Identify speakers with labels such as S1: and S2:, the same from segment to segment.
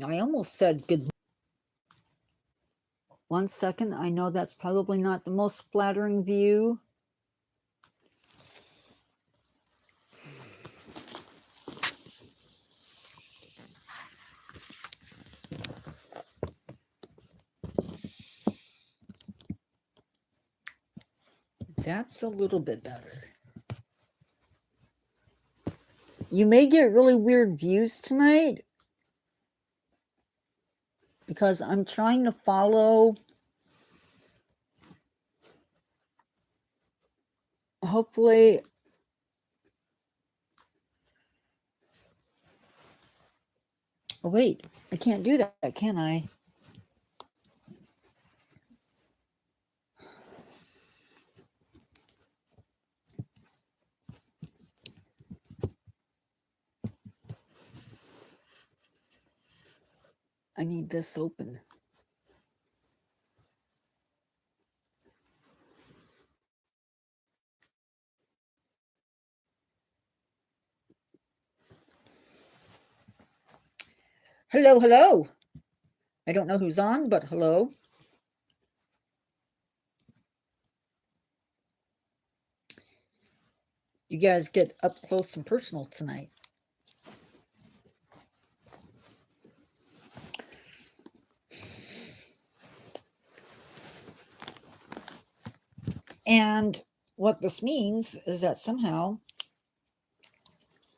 S1: I almost said good. 1 second. I know that's probably not the most flattering view. That's a little bit better. You may get really weird views tonight because I'm trying to follow. Hopefully, oh wait, I can't do that, can I? I need this open. Hello, hello. I don't know who's on, but hello. You guys get up close and personal tonight. And what this means is that somehow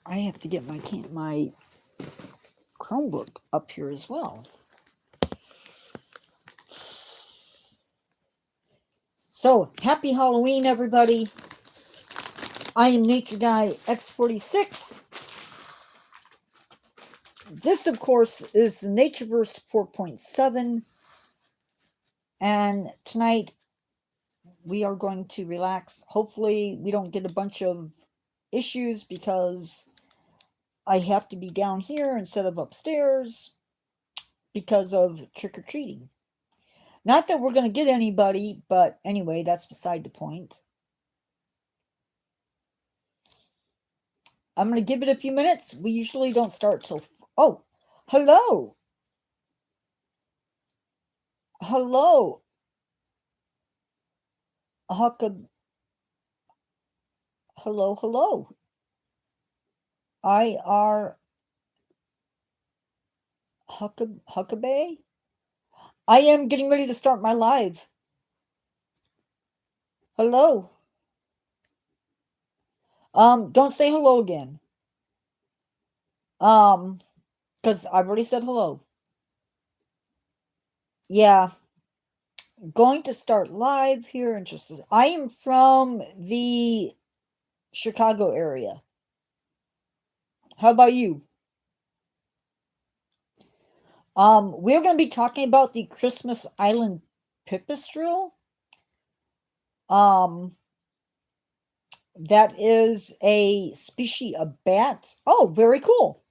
S1: I have to get my Chromebook up here as well. So, happy Halloween, everybody. I am Nature Guy X46. This, of course, is the Natureverse 4.7. And tonight, we are going to relax. Hopefully, we don't get a bunch of issues because I have to be down here instead of upstairs because of trick-or-treating. Not that we're going to get anybody, but anyway, that's beside the point. I'm going to give it a few minutes. We usually don't start till... Oh, hello. Hello. Hello, hello. Huckabay? I am getting ready to start my live. Hello. Don't say hello again. Because I've already said hello. Yeah. Going to start live here in just a... I am from the Chicago area. How about you? We're going to be talking about the Christmas Island Pippistrelle. That is a species of bat. Oh, very cool.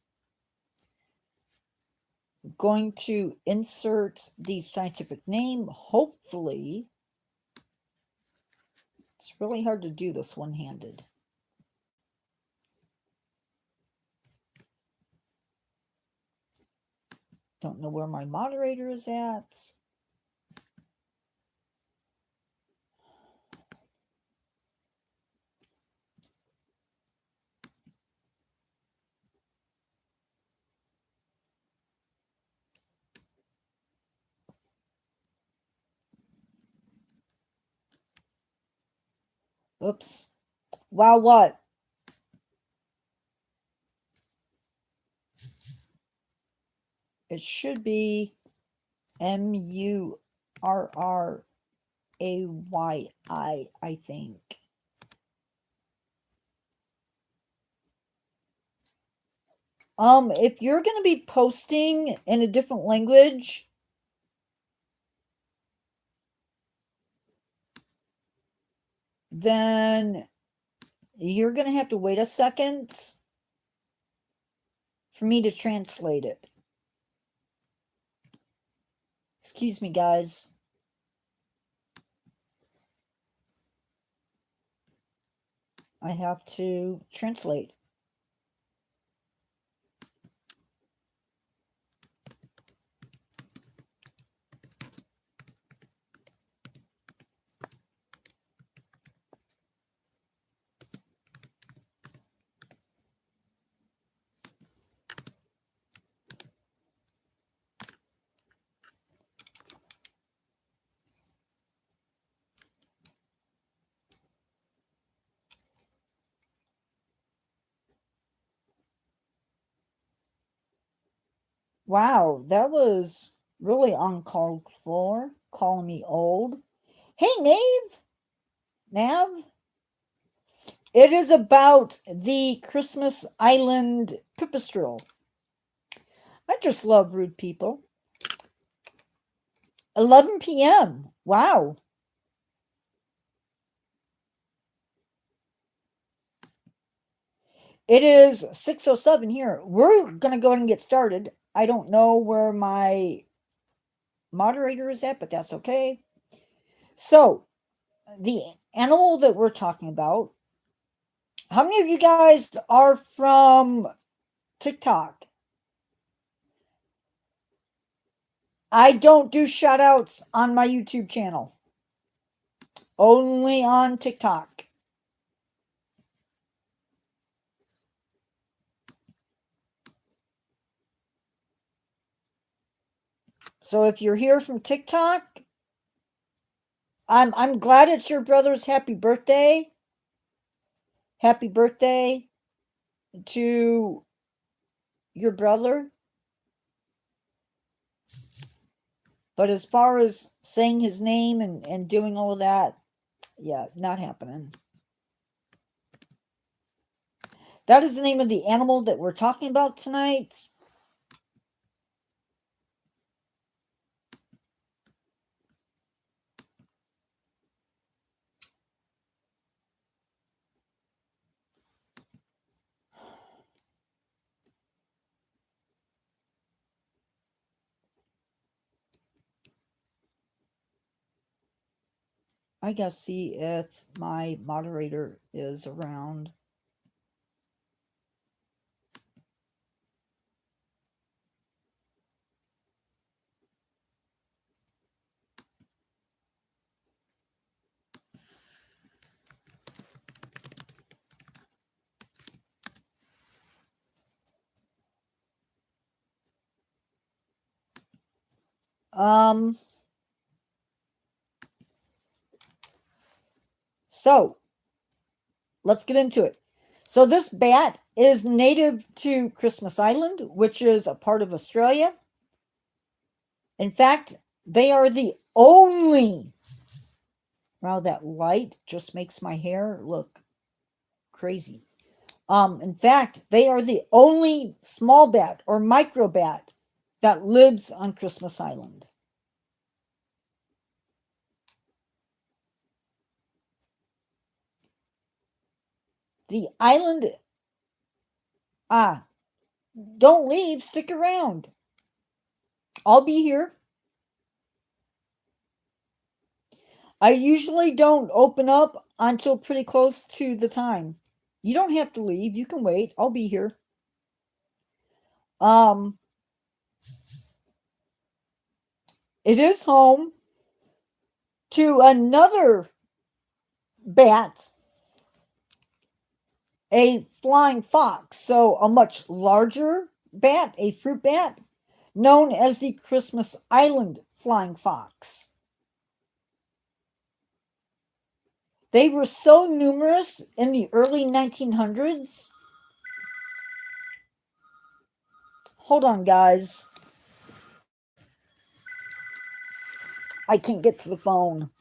S1: Going to insert the scientific name, hopefully. It's really hard to do this one-handed. Don't know where my moderator is at. Oops. Wow, what? It should be Murray, I think. If you're going to be posting in a different language, then you're going to have to wait a second for me to translate it. Excuse me, guys. I have to translate. Wow, that was really uncalled for, calling me old. Hey, Nav. It is about the Christmas Island Pippistrelle. I just love rude people. 11 p.m. Wow. It is 6:07 here. We're going to go ahead and get started. I don't know where my moderator is at, but that's okay. So, the animal that we're talking about, how many of you guys are from TikTok? I don't do shout outs on my YouTube channel, only on TikTok. So if you're here from TikTok, I'm glad it's your brother's happy birthday. Happy birthday to your brother. But as far as saying his name and doing all of that, yeah, not happening. That is the name of the animal that we're talking about tonight. I gotta see if my moderator is around. So let's get into it. So this bat is native to Christmas Island, which is a part of Australia. In fact, they are the only. Wow, that light just makes my hair look crazy. In fact, they are the only small bat or micro bat that lives on Christmas Island. The island. Don't leave, stick around. I'll be here. I usually don't open up until pretty close to the time. You don't have to leave, you can wait. I'll be here. It is home to another bat, a flying fox, so a much larger bat, a fruit bat, known as the Christmas Island flying fox. They were so numerous in the early 1900s. Hold on, guys. I can't get to the phone.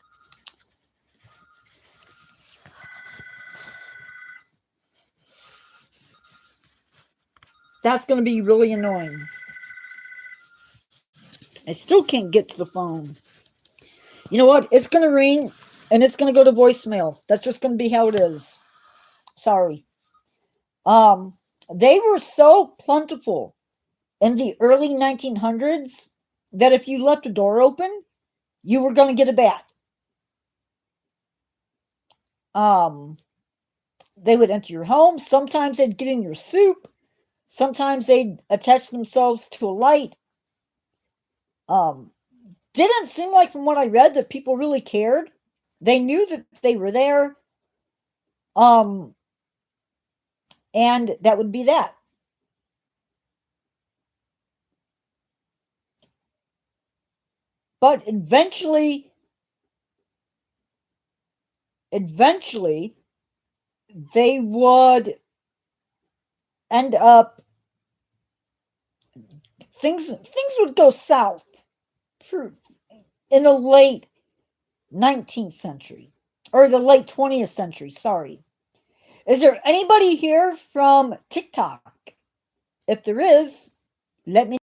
S1: That's going to be really annoying. I still can't get to the phone. You know what? It's going to ring and it's going to go to voicemail. That's just going to be how it is. Sorry. They were so plentiful in the early 1900s that if you left a door open, you were going to get a bat. They would enter your home. Sometimes they'd get in your soup. Sometimes they'd attach themselves to a light. Didn't seem like, from what I read, that people really cared. They knew that they were there. And that would be that. But eventually, they would end up things would go south in the late 19th century, or the late 20th century, sorry. Is there anybody here from TikTok? If there is, let me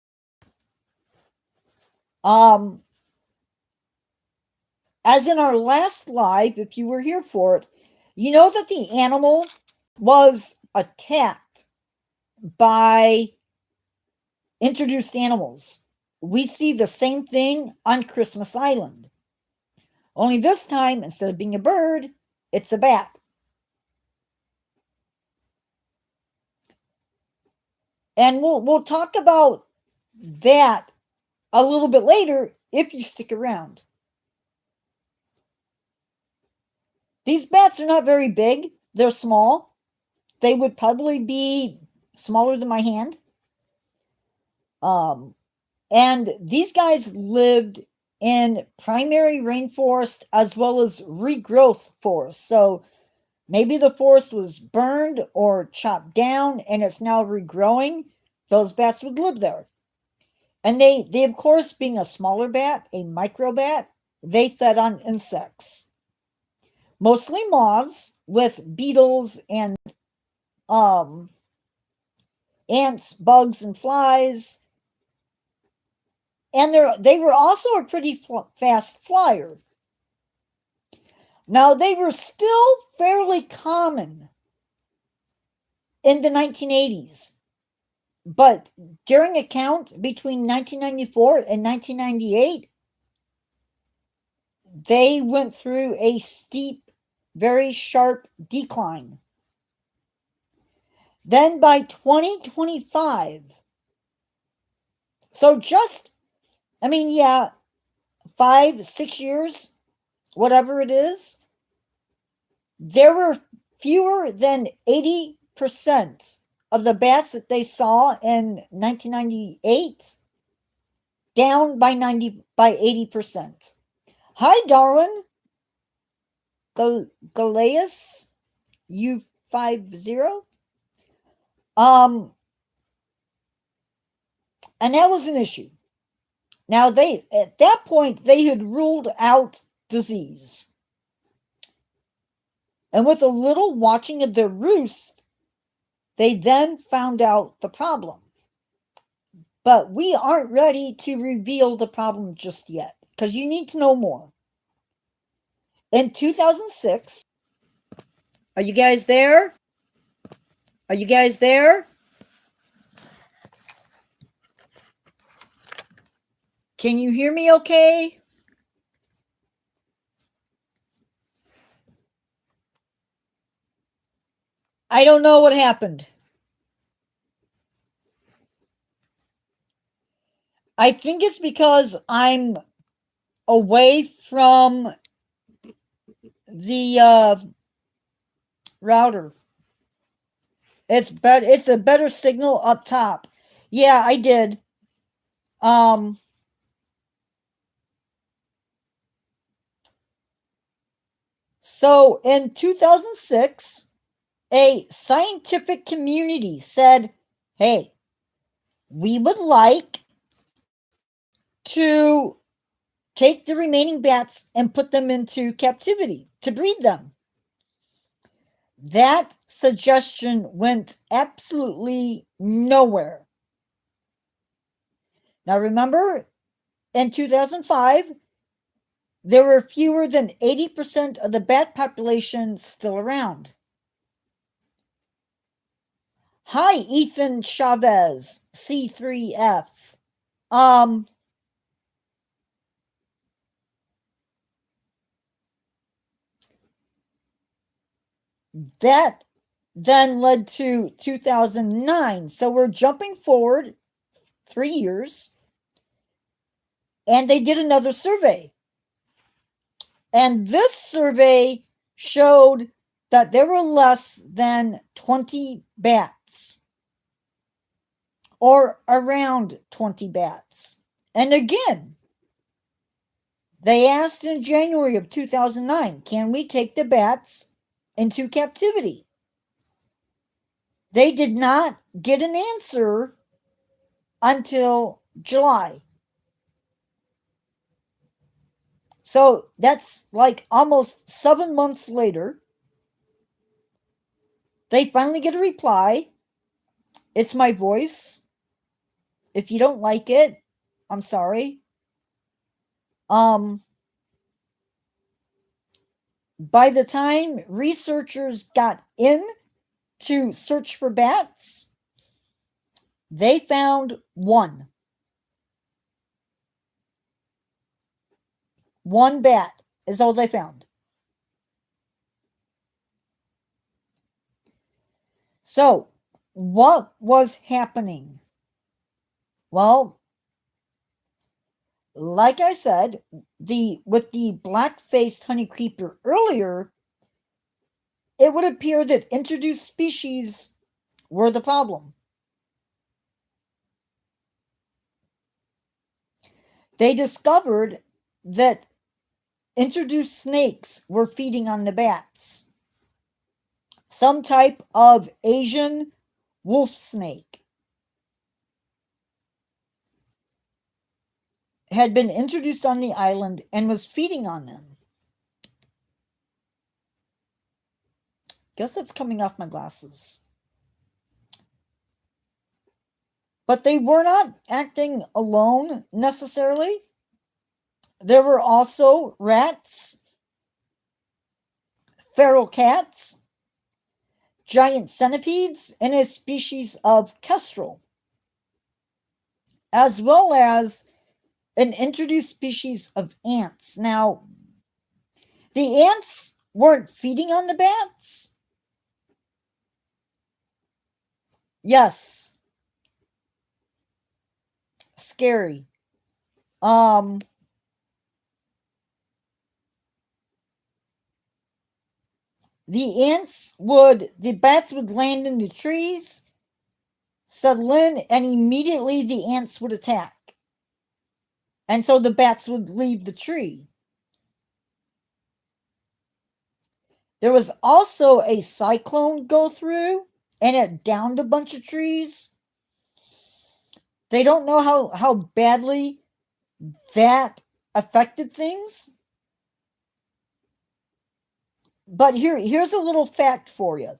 S1: as in our last live, if you were here for it, you know that the animal was attacked by introduced animals. We see the same thing on Christmas Island. Only this time, instead of being a bird, it's a bat. And we'll talk about that a little bit later if you stick around. These bats are not very big. They're small. They would probably be smaller than my hand. And these guys lived in primary rainforest as well as regrowth forest. So maybe the forest was burned or chopped down and it's now regrowing. Those bats would live there. And they of course, being a smaller bat, a microbat, they fed on insects. Mostly moths with beetles and ants, bugs, and flies. And they were also a pretty fast flyer. Now, they were still fairly common in the 1980s. But during a count between 1994 and 1998, they went through a steep, very sharp decline. Then by 2025, so just, 5-6 years, whatever it is, there were fewer than 80% of the bats that they saw in 1998, down by 80%. Hi, Darwin. Galeas U50. And that was an issue. Now, at that point, they had ruled out disease. And with a little watching of their roost, they then found out the problem. But we aren't ready to reveal the problem just yet, because you need to know more. In 2006, are you guys there? Are you guys there? Can you hear me okay? I don't know what happened. I think it's because I'm away from the router. It's a better signal up top. Yeah, I did. So in 2006, a scientific community said, hey, we would like to take the remaining bats and put them into captivity to breed them. That suggestion went absolutely nowhere. Now remember, in 2005, there were fewer than 80% of the bat population still around. Hi, Ethan Chavez, C3F. That then led to 2009. So we're jumping forward 3 years. And they did another survey. And this survey showed that there were less than 20 bats, or around 20 bats. And again, they asked in January of 2009, can we take the bats into captivity? They did not get an answer until July. So that's like almost 7 months later. They finally get a reply. It's my voice. If you don't like it, I'm sorry. By the time researchers got in to search for bats, they found one. One bat is all they found. So, what was happening? Well, like I said, with the black-faced honey creeper earlier, it would appear that introduced species were the problem. They discovered that introduced snakes were feeding on the bats. Some type of Asian wolf snake had been introduced on the island and was feeding on them. Guess that's coming off my glasses. But they were not acting alone necessarily. There were also rats, feral cats, giant centipedes, and a species of kestrel, as well as an introduced species of ants. Now, the ants weren't feeding on the bats. Yes. Scary. The bats would land in the trees, settle in, and immediately the ants would attack. And so the bats would leave the tree. There was also a cyclone go through, and it downed a bunch of trees. They don't know how badly that affected things. But here's a little fact for you.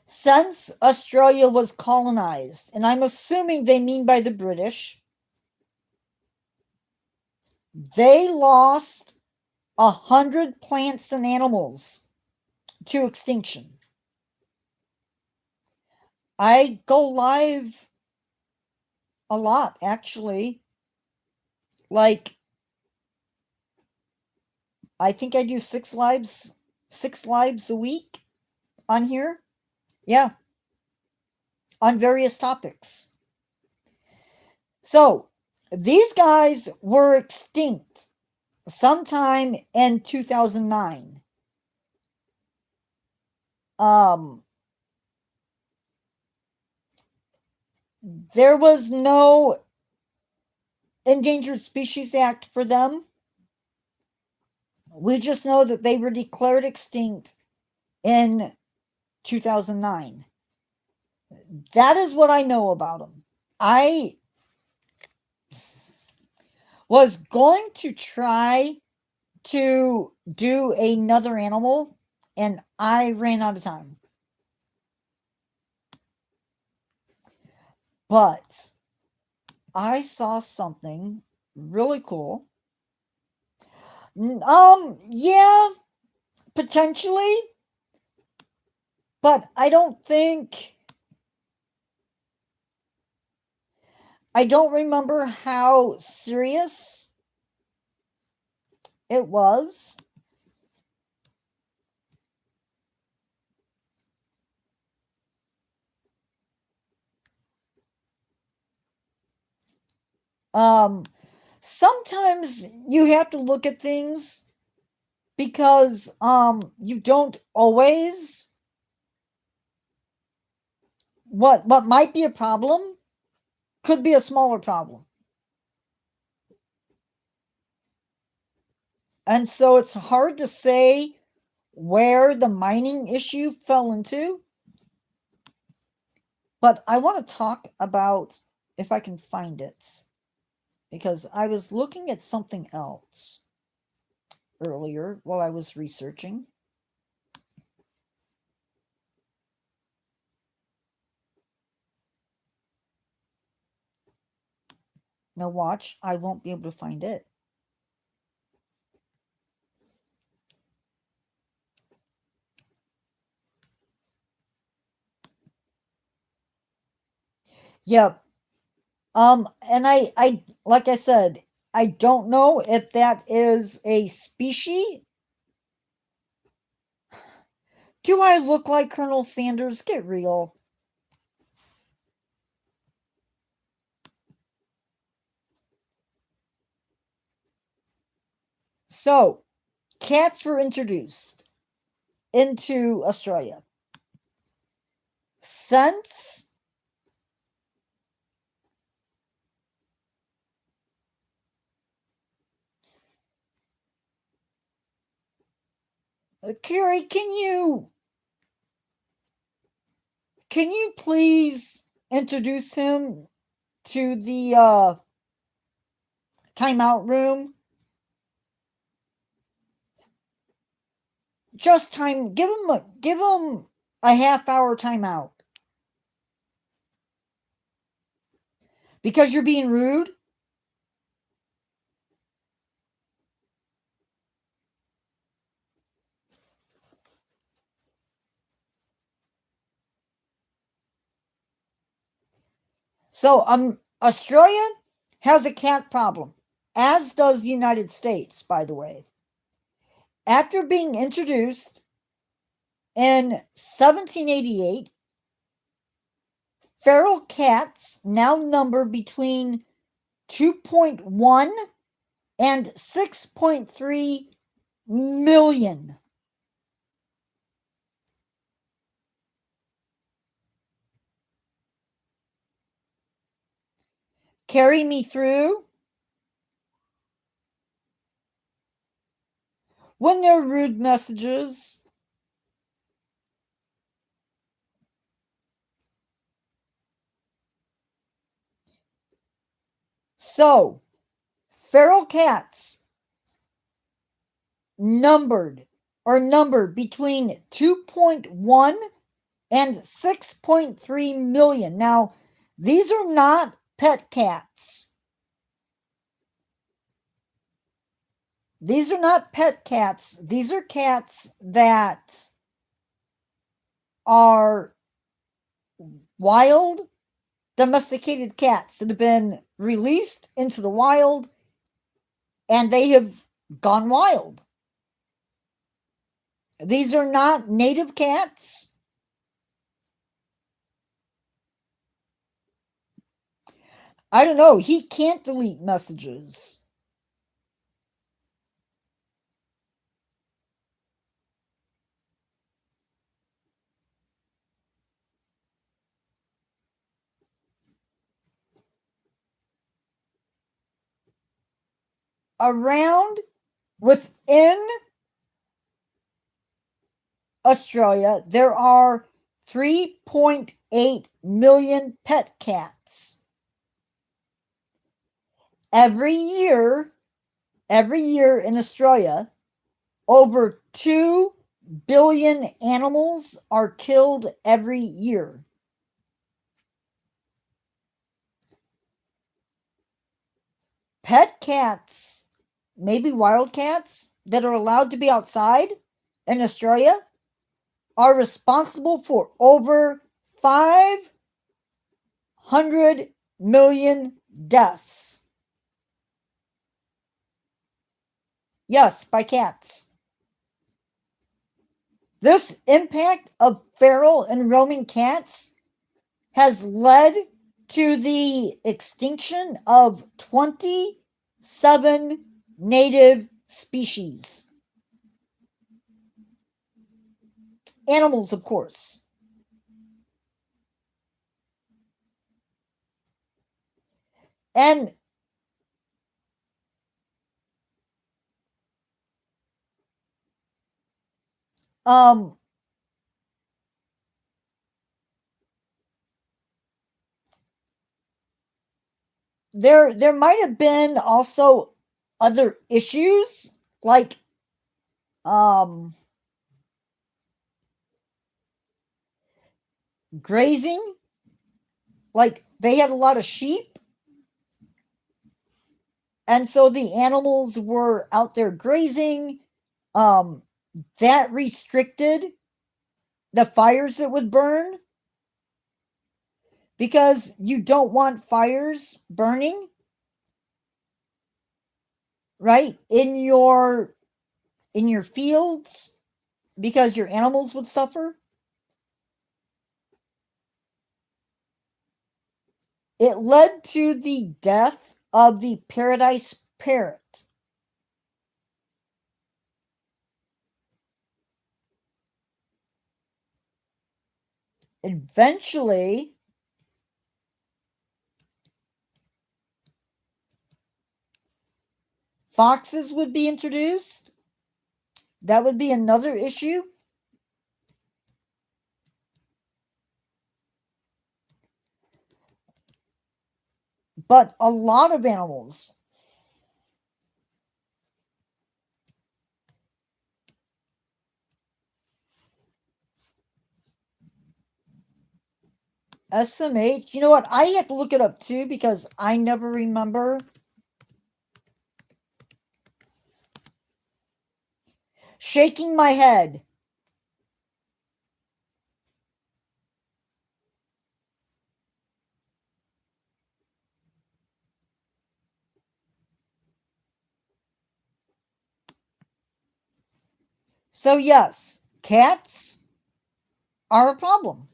S1: Since Australia was colonized, and I'm assuming they mean by the British, they lost 100 plants and animals to extinction. I go live a lot, actually. Like, I think I do 6 lives a week on here. Yeah. On various topics. So, these guys were extinct sometime in 2009. There was no Endangered Species Act for them. We just know that they were declared extinct in 2009. That is what I know about them. I was going to try to do another animal, and I ran out of time. But I saw something really cool. Yeah, potentially. But I don't remember how serious it was. Sometimes you have to look at things because you don't always what might be a problem could be a smaller problem. And so it's hard to say where the mining issue fell into. But I want to talk about, if I can find it, because I was looking at something else earlier while I was researching. Now watch, I won't be able to find it. Yep. And I like I said, I don't know if that is a species. Do I look like Colonel Sanders? Get real. So, cats were introduced into Australia. Since Carrie, can you please introduce him to the timeout room? Just give him a half-hour timeout. Because you're being rude? So, Australia has a cat problem, as does the United States, by the way. After being introduced in 1788, feral cats now number between 2.1 and 6.3 million. Carry me through. When there are rude messages, so feral cats numbered between 2.1 and 6.3 million. Now, these are not pet cats. These are not pet cats. These are cats that are wild, domesticated cats that have been released into the wild and they have gone wild. These are not native cats. I don't know. He can't delete messages. Within Australia, there are 3.8 million pet cats. Every year in Australia, over 2 billion animals are killed every year. Pet cats, maybe wild cats, that are allowed to be outside in Australia are responsible for over 500 million deaths. Yes, by cats. This impact of feral and roaming cats has led to the extinction of 27 native species. Animals, of course. And there might have been also other issues like grazing. Like they had a lot of sheep, and so the animals were out there grazing. That restricted the fires that would burn, because you don't want fires burning, right, in your fields, because your animals would suffer. It led to the death of the paradise parrot. Eventually, foxes would be introduced. That would be another issue. But a lot of animals estimate, you know what, I have to look it up too because I never remember. Shaking my head. So yes, cats are a problem.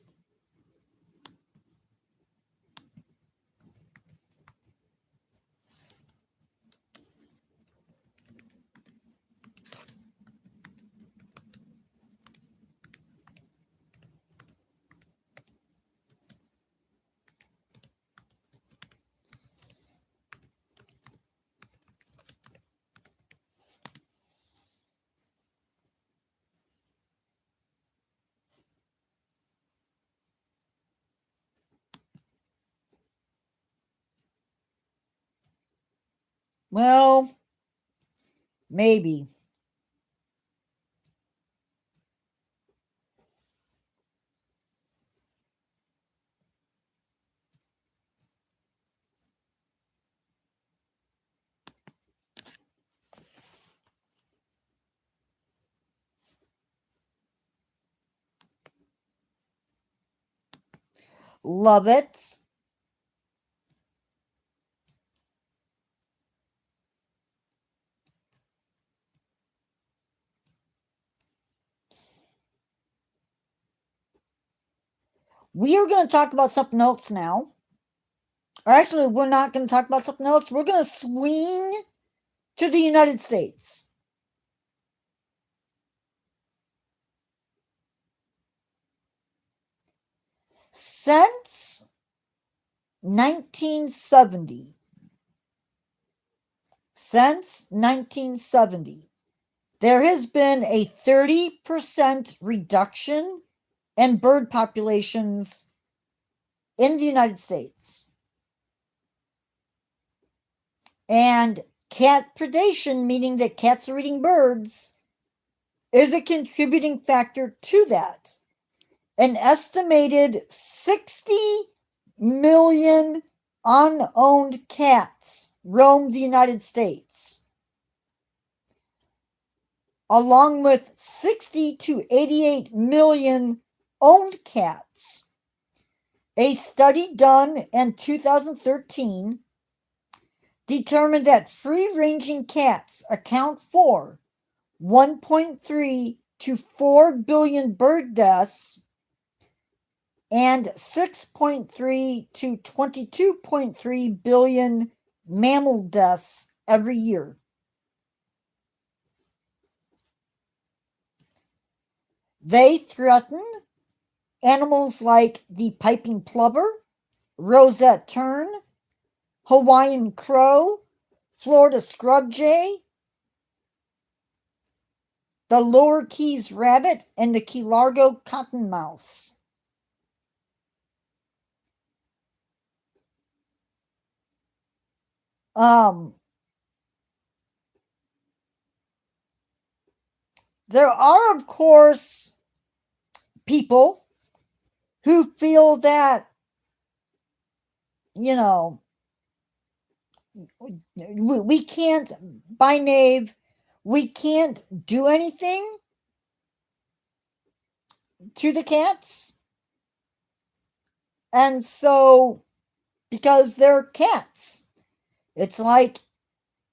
S1: Well, maybe. Love it. We are going to talk about something else now. Or actually, we're not going to talk about something else. We're going to swing to the United States. Since 1970, there has been a 30% reduction in bird populations in the United States. And cat predation, meaning that cats are eating birds, is a contributing factor to that. An estimated 60 million unowned cats roam the United States, along with 60 to 88 million owned cats. A study done in 2013 determined that free-ranging cats account for 1.3 to 4 billion bird deaths and 6.3 to 22.3 billion mammal deaths every year. They threaten animals like the piping plover, roseate tern, Hawaiian crow, Florida scrub jay, the Lower Keys rabbit, and the Key Largo cottonmouse. There are, of course, people who feel that, you know, we can't, by Nave, we can't do anything to the cats. And so, because they're cats, it's like,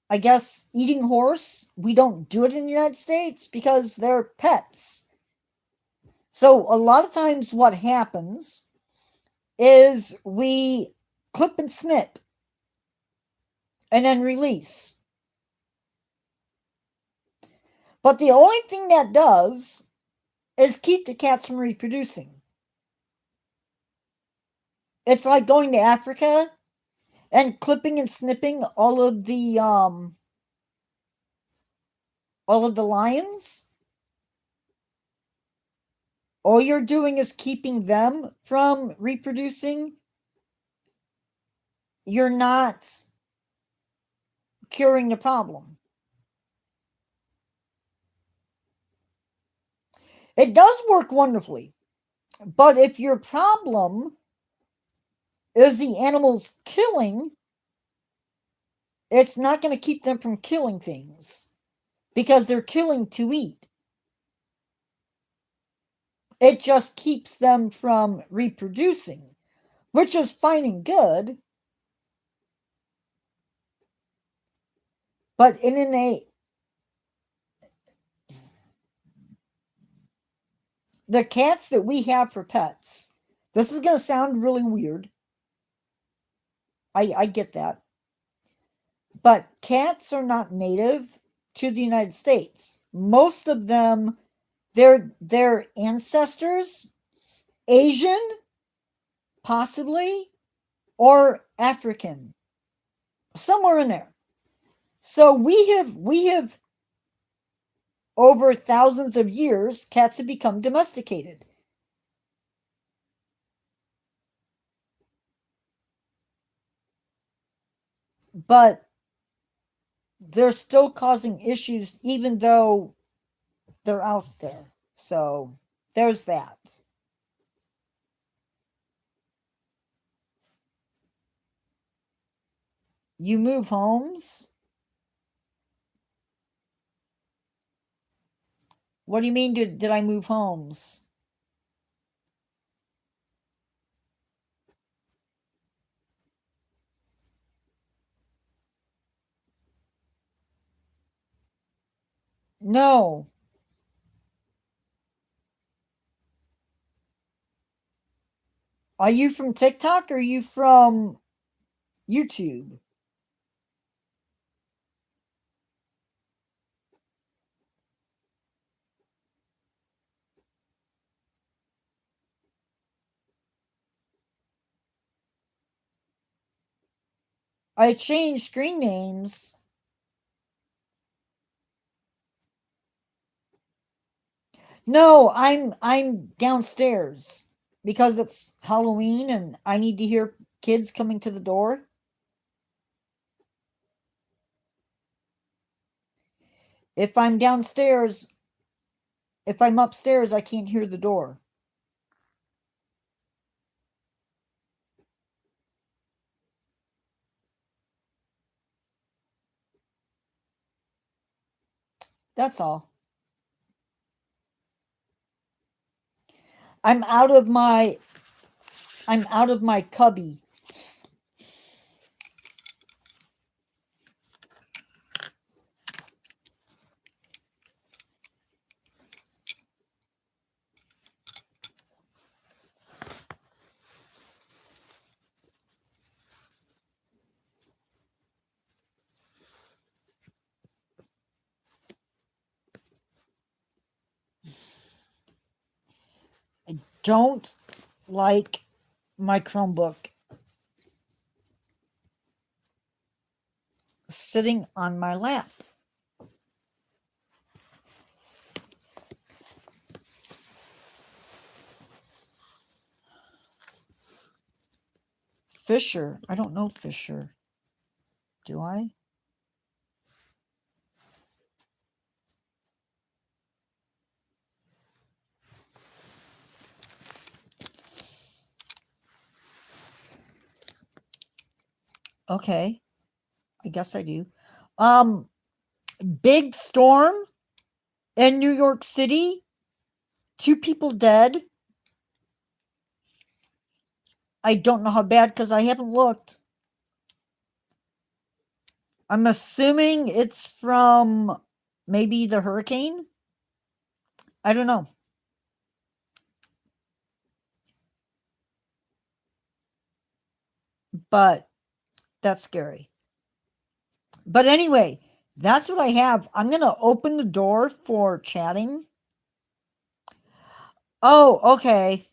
S1: I guess, eating horse. We don't do it in the United States because they're pets. So a lot of times what happens is we clip and snip and then release. But the only thing that does is keep the cats from reproducing. It's like going to Africa and clipping and snipping all of the lions. All you're doing is keeping them from reproducing. You're not curing the problem. It does work wonderfully. But if your problem is the animals killing, it's not going to keep them from killing things because they're killing to eat. It just keeps them from reproducing, which is fine and good. But the cats that we have for pets, this is going to sound really weird. I get that. But cats are not native to the United States. Most of them, their ancestors, Asian, possibly, or African, somewhere in there. So we have over thousands of years, cats have become domesticated. But they're still causing issues even though they're out there. So there's that. You move homes? What do you mean did I move homes? No. Are you from TikTok or are you from YouTube? I changed screen names. No, I'm downstairs because it's Halloween and I need to hear kids coming to the door. If I'm downstairs, if I'm upstairs, I can't hear the door. That's all. I'm out of my cubby. I don't like my Chromebook sitting on my lap. Fisher. I don't know Fisher. Do I? Okay. I guess I do. Big storm in New York City. 2 people dead. I don't know how bad because I haven't looked. I'm assuming it's from maybe the hurricane. I don't know. But that's scary. But anyway, that's what I have. I'm going to open the door for chatting. Oh, okay.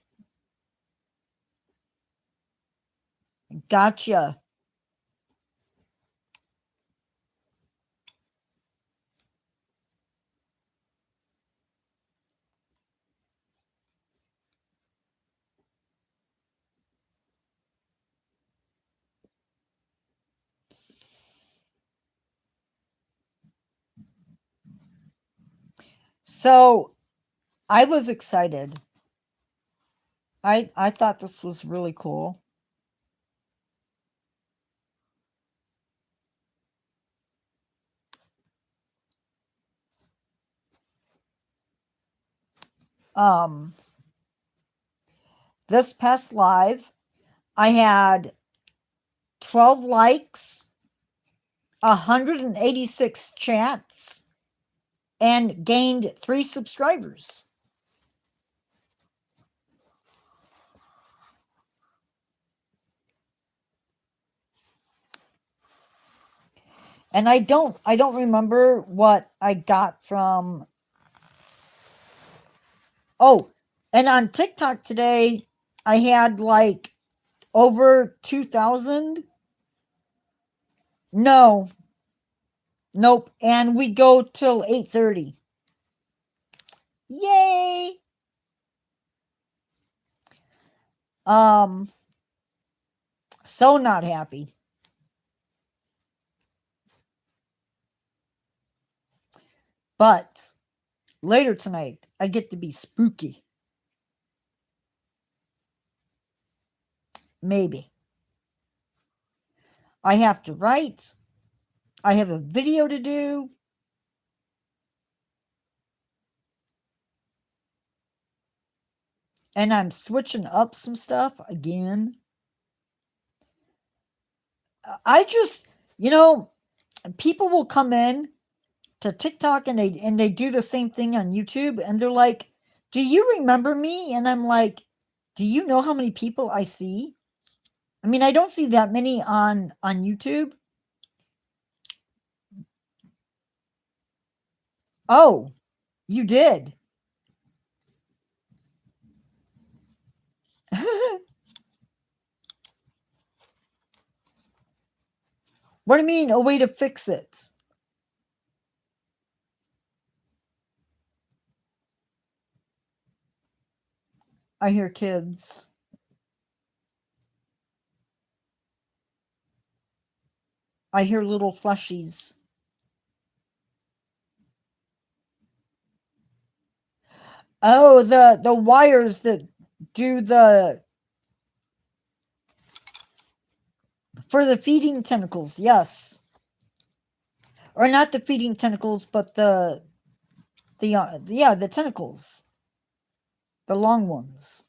S1: Gotcha. So I was excited. I thought this was really cool. Um, this past live, I had 12 likes, 186 chats, and gained 3 subscribers. And I don't remember what I got from. Oh, and on TikTok today, I had like over 2,000. No. Nope. And we go till 8:30. Yay! So not happy. But later tonight, I get to be spooky. Maybe. I have to write. I have a video to do. And I'm switching up some stuff again. I just, people will come in to TikTok and they do the same thing on YouTube and they're like, "Do you remember me?" And I'm like, "Do you know how many people I see?" I mean, I don't see that many on YouTube. Oh, you did. What do you mean, a way to fix it? I hear kids. I hear little fleshies. Oh, the wires that do the for the feeding tentacles, yes. Or not the feeding tentacles, but the tentacles. The long ones.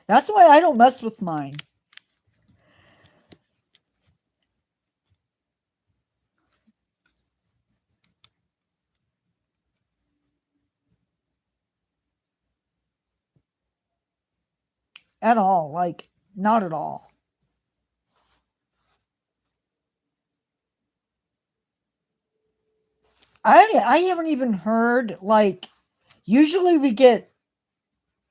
S1: That's why I don't mess with mine. At all. Like, not at all. I haven't even heard, like, usually we get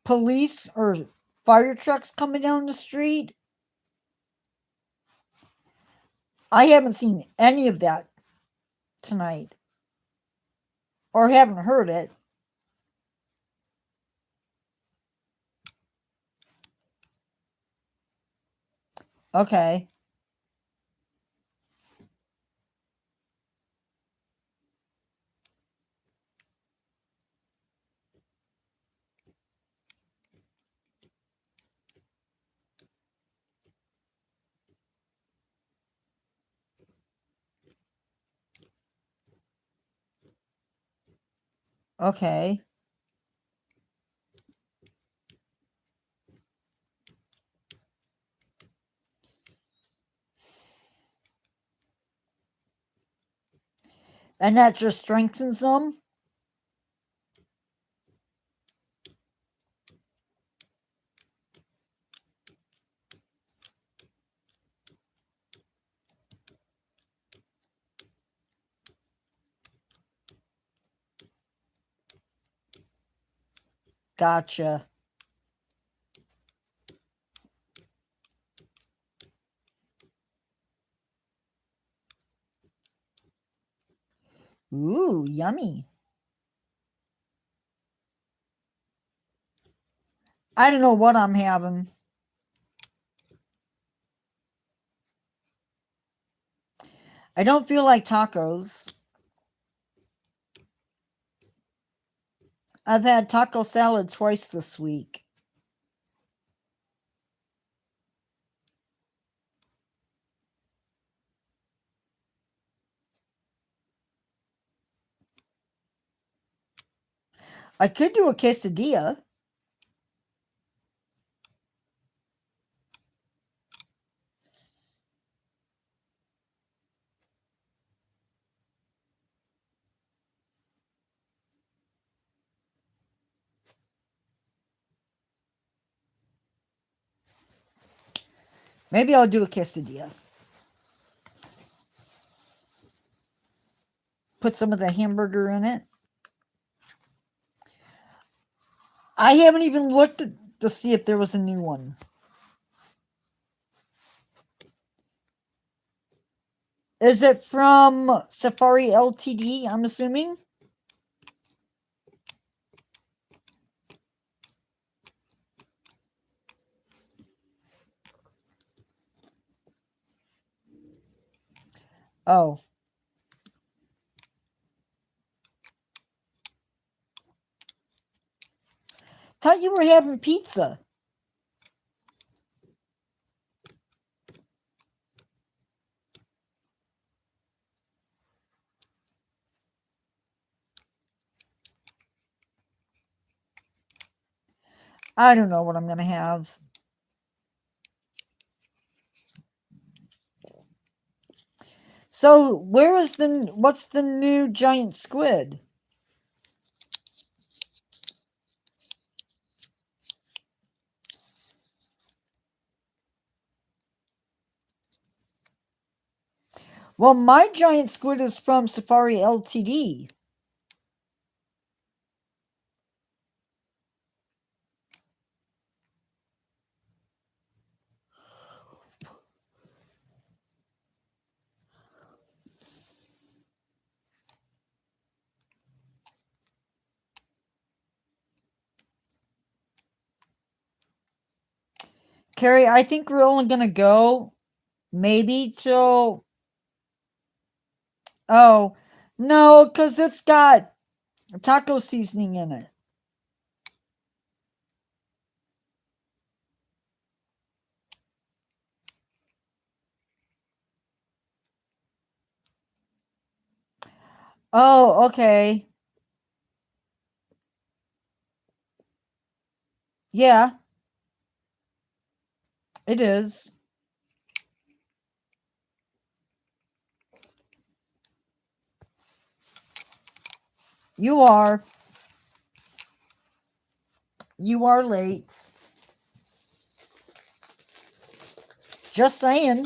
S1: police or fire trucks coming down the street. I haven't seen any of that tonight. Or haven't heard it. Okay. Okay. And that just strengthens them? Gotcha. Ooh, yummy. I don't know what I'm having. I don't feel like tacos. I've had taco salad twice this week. I could do a quesadilla. Maybe I'll do a quesadilla. Put some of the hamburger in it. I haven't even looked to see if there was a new one. Is it from Safari Ltd, I'm assuming? Oh. Thought you were having pizza. I don't know what I'm going to have. So, what's the new giant squid? Well, my giant squid is from Safari Ltd. Carrie, I think we're only going to go maybe till... Oh, no, because it's got taco seasoning in it. Oh, okay. Yeah, it is. You are. You are late. Just saying.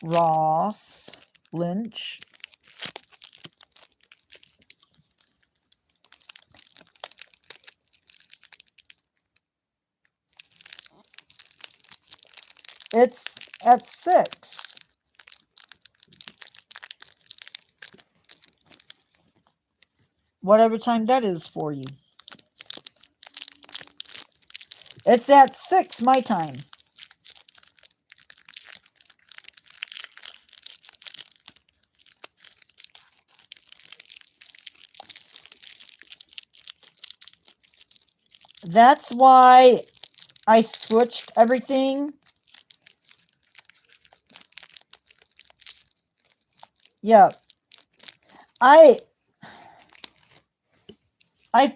S1: Ross Lynch. It's at 6. Whatever time that is for you. It's at 6 my time. That's why I switched everything. Yeah. I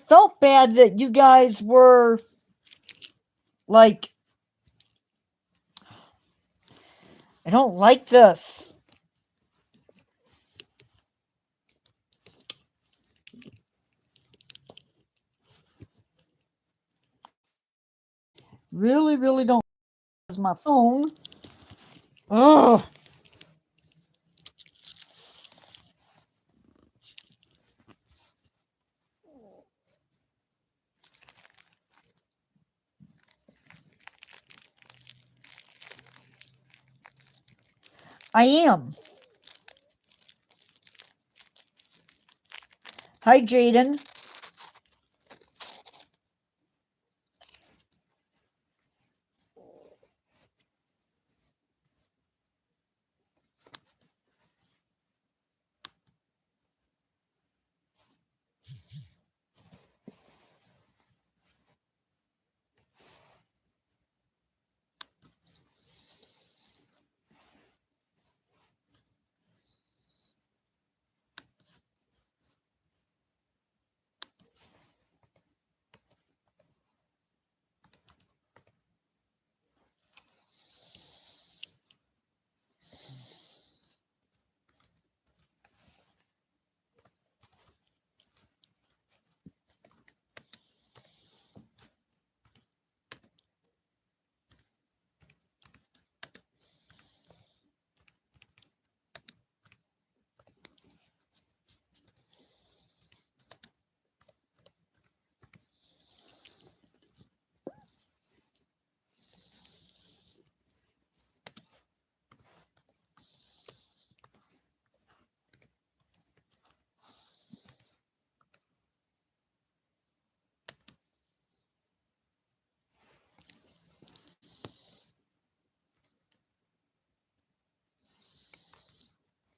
S1: felt bad that you guys were like, I don't like this. Really, really don't. My phone. Ugh. I am. Hi, Jaden.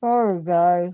S1: Sorry, guys.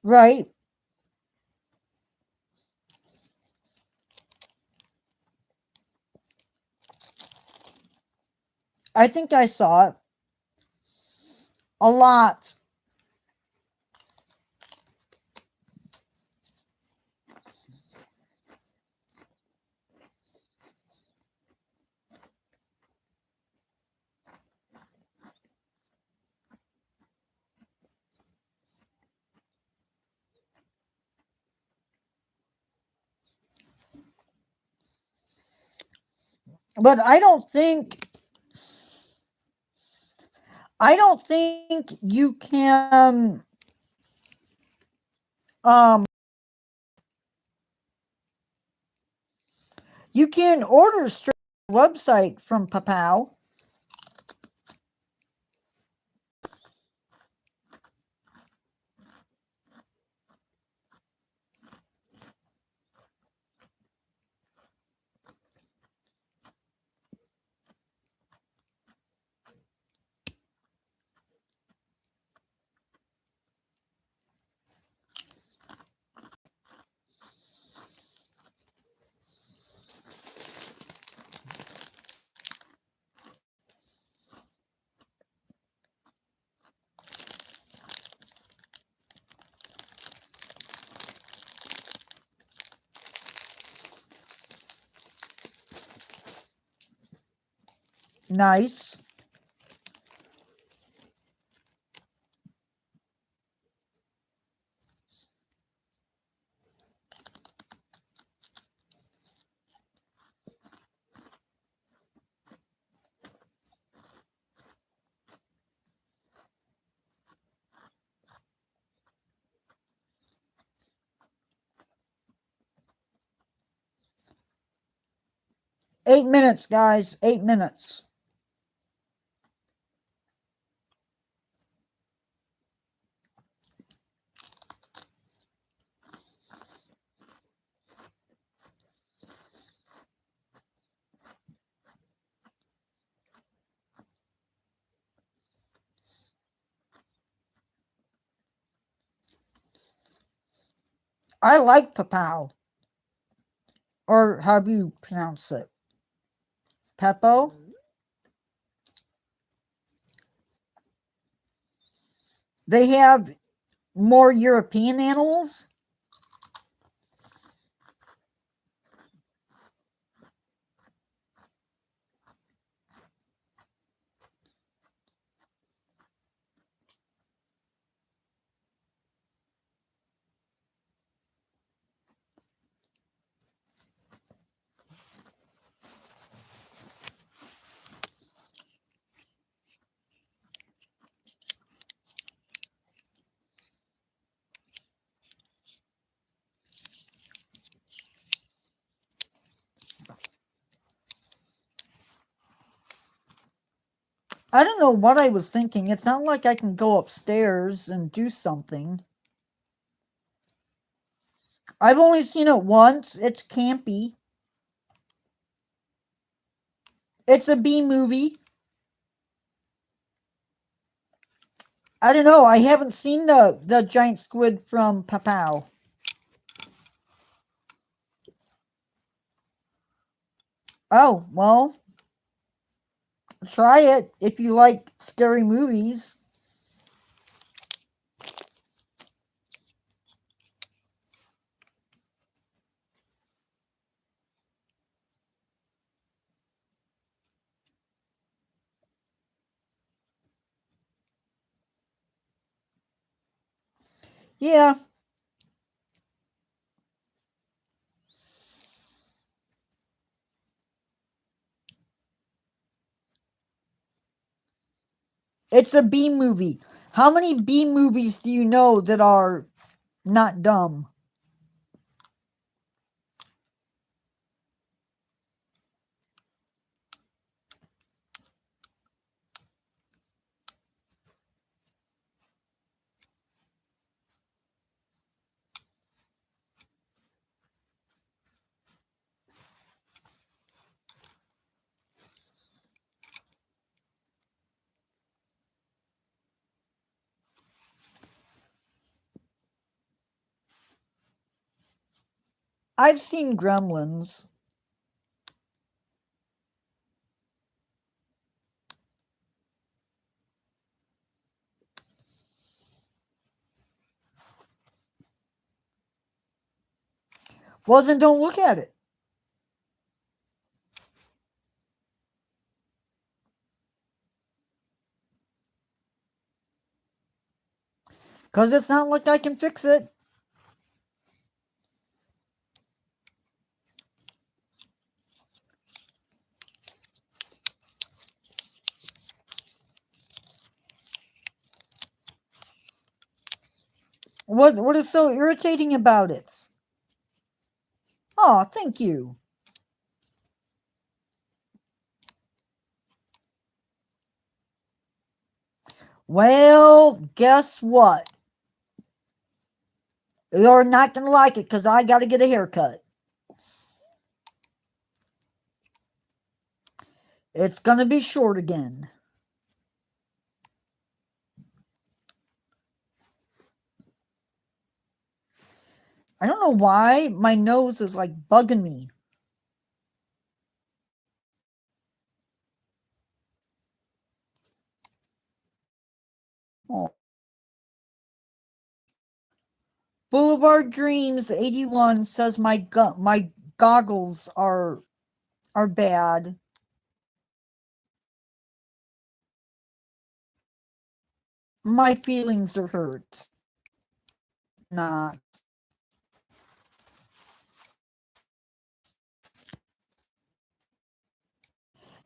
S1: Right. I think I saw it a lot. But I don't think you can um you can order straight to the website from Papao. Nice. Eight minutes, guys. 8 minutes. I like Papow. Or how do you pronounce it? Peppo? They have more European animals? I don't know what I was thinking. It's not like I can go upstairs and do something. I've only seen it once. It's campy. It's a B movie. I don't know. I haven't seen the giant squid from Papow. Oh, well, try it if you like scary movies. Yeah, it's a B movie. How many B movies do you know that are not dumb? I've seen Gremlins. Well, then don't look at it. Because it's not like I can fix it. What is so irritating about it? Oh, thank you. Well, guess what? You're not going to like it because I got to get a haircut. It's going to be short again. I don't know why my nose is like bugging me. Oh. Boulevard Dreams 81 says my goggles are bad. my feelings are hurt. Not.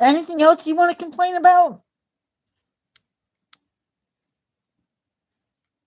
S1: Anything else you want to complain about?